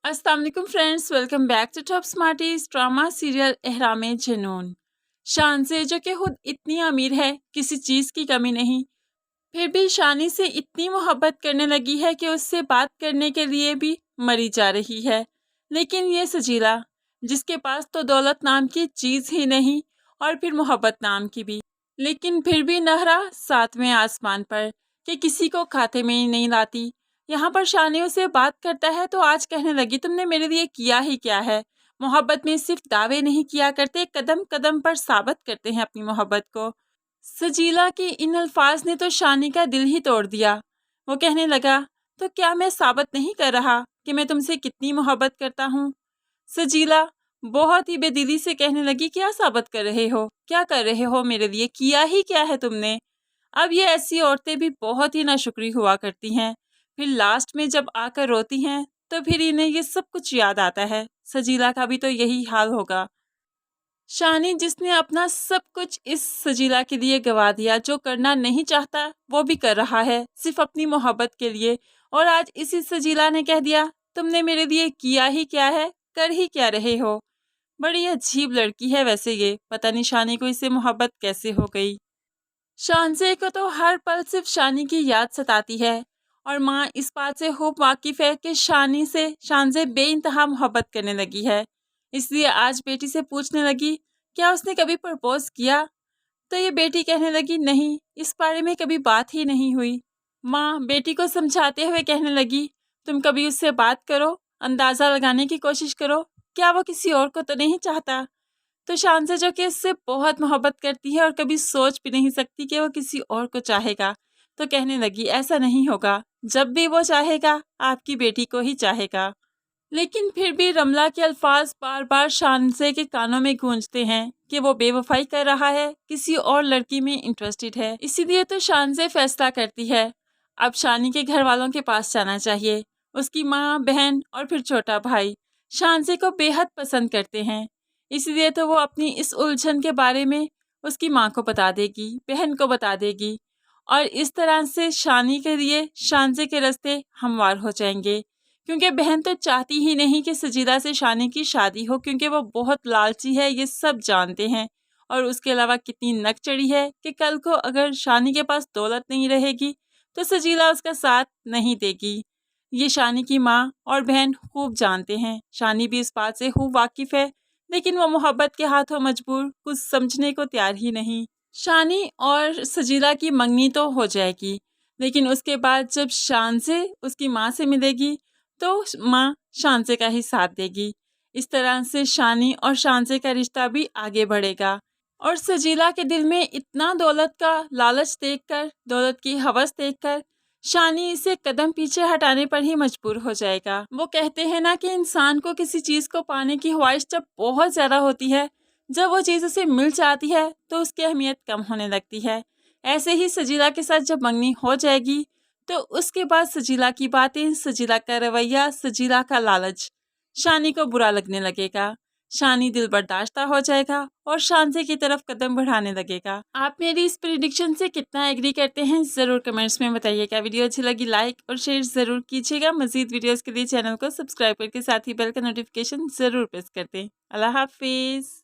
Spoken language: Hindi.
अस्सलाम वालेकुम friends, welcome back to top smarties drama serial Ehram Junoon. शान जो कि खुद इतनी अमीर है, किसी चीज़ की कमी नहीं, फिर भी शानी से इतनी मोहब्बत करने लगी है कि उससे बात करने के लिए भी मरी जा रही है। लेकिन ये सजीला, जिसके पास तो दौलत नाम की चीज़ ही नहीं और फिर मोहब्बत नाम की भी, लेकिन फिर भी नहरा सातवें आसमान पर कि किसी को खाते में ही नहीं लाती। यहाँ पर शानियों से बात करता है तो आज कहने लगी, तुमने मेरे लिए किया ही क्या है। मोहब्बत में सिर्फ दावे नहीं किया करते, कदम कदम पर साबित करते हैं अपनी मोहब्बत को। सजीला के इन अल्फाज ने तो शानी का दिल ही तोड़ दिया। वो कहने लगा, तो क्या मैं साबित नहीं कर रहा कि मैं तुमसे कितनी मोहब्बत करता हूँ। सजीला बहुत ही बेदिली से कहने लगी, क्या साबित कर रहे हो, क्या कर रहे हो, मेरे लिए किया ही क्या है तुमने। अब ये ऐसी औरतें भी बहुत ही नाशुक्री हुआ करती हैं, फिर लास्ट में जब आकर रोती हैं तो फिर इन्हें ये सब कुछ याद आता है। सजीला का भी तो यही हाल होगा। शानी, जिसने अपना सब कुछ इस सजीला के लिए गवा दिया, जो करना नहीं चाहता वो भी कर रहा है सिर्फ अपनी मोहब्बत के लिए, और आज इसी सजीला ने कह दिया, तुमने मेरे लिए किया ही क्या है, कर ही क्या रहे हो। बड़ी अजीब लड़की है वैसे ये, पता नहीं शानी को इससे मोहब्बत कैसे हो गई। शानज़े को तो हर पल सिर्फ शानी की याद सताती है, और माँ इस बात से खूब वाकिफ़ है कि शानी से शानज़े बेइंतहा मोहब्बत करने लगी है। इसलिए आज बेटी से पूछने लगी, क्या उसने कभी प्रपोज किया। तो ये बेटी कहने लगी, नहीं, इस बारे में कभी बात ही नहीं हुई। माँ बेटी को समझाते हुए कहने लगी, तुम कभी उससे बात करो, अंदाज़ा लगाने की कोशिश करो, क्या वो किसी और को तो नहीं चाहता। तो शानज़े, जो कि इससे बहुत मोहब्बत करती है और कभी सोच भी नहीं सकती कि वो किसी और को चाहेगा, तो कहने लगी, ऐसा नहीं होगा, जब भी वो चाहेगा आपकी बेटी को ही चाहेगा। लेकिन फिर भी रमला के अल्फाज बार बार शानज़े के कानों में गूंजते हैं कि वो बेवफाई कर रहा है, किसी और लड़की में इंटरेस्टेड है। इसीलिए तो शानज़े फैसला करती है, अब शानी के घर वालों के पास जाना चाहिए। उसकी माँ, बहन और फिर छोटा भाई शानज़े को बेहद पसंद करते हैं, इसलिए तो वो अपनी इस उलझन के बारे में उसकी माँ को बता देगी, बहन को बता देगी, और इस तरह से शानी के लिए शानज़े के रास्ते हमवार हो जाएंगे। क्योंकि बहन तो चाहती ही नहीं कि सजीला से शानी की शादी हो, क्योंकि वो बहुत लालची है, ये सब जानते हैं। और उसके अलावा कितनी नक चढ़ी है कि कल को अगर शानी के पास दौलत नहीं रहेगी तो सजीला उसका साथ नहीं देगी। ये शानी की माँ और बहन खूब जानते हैं, शानी भी इस बात से खूब वाकिफ़ है, लेकिन वो मोहब्बत के हाथों मजबूर कुछ समझने को तैयार ही नहीं। शानी और सजीला की मंगनी तो हो जाएगी, लेकिन उसके बाद जब शानज़े उसकी माँ से मिलेगी तो माँ शानज़े का ही साथ देगी। इस तरह से शानी और शानज़े का रिश्ता भी आगे बढ़ेगा। और सजीला के दिल में इतना दौलत का लालच देखकर, दौलत की हवस देखकर, शानी इसे कदम पीछे हटाने पर ही मजबूर हो जाएगा। वो कहते हैं ना कि इंसान को किसी चीज़ को पाने की ख्वाहिश जब बहुत ज़्यादा होती है, जब वो चीज़ उसे मिल जाती है तो उसकी अहमियत कम होने लगती है। ऐसे ही सजीला के साथ जब मंगनी हो जाएगी तो उसके बाद सजीला की बातें, सजीला का रवैया, सजीला का लालच शानी को बुरा लगने लगेगा। शानी दिल बर्दाश्ता हो जाएगा और शानज़े की तरफ कदम बढ़ाने लगेगा। आप मेरी इस प्रिडिक्शन से कितना एग्री करते हैं ज़रूर कमेंट्स में बताइएगा। वीडियो अच्छी लगी लाइक और शेयर ज़रूर कीजिएगा। मज़ीद वीडियोस के लिए चैनल को सब्सक्राइब करके साथ ही बेल का नोटिफिकेशन ज़रूर प्रेस कर दें। अल्लाह हाफिज़।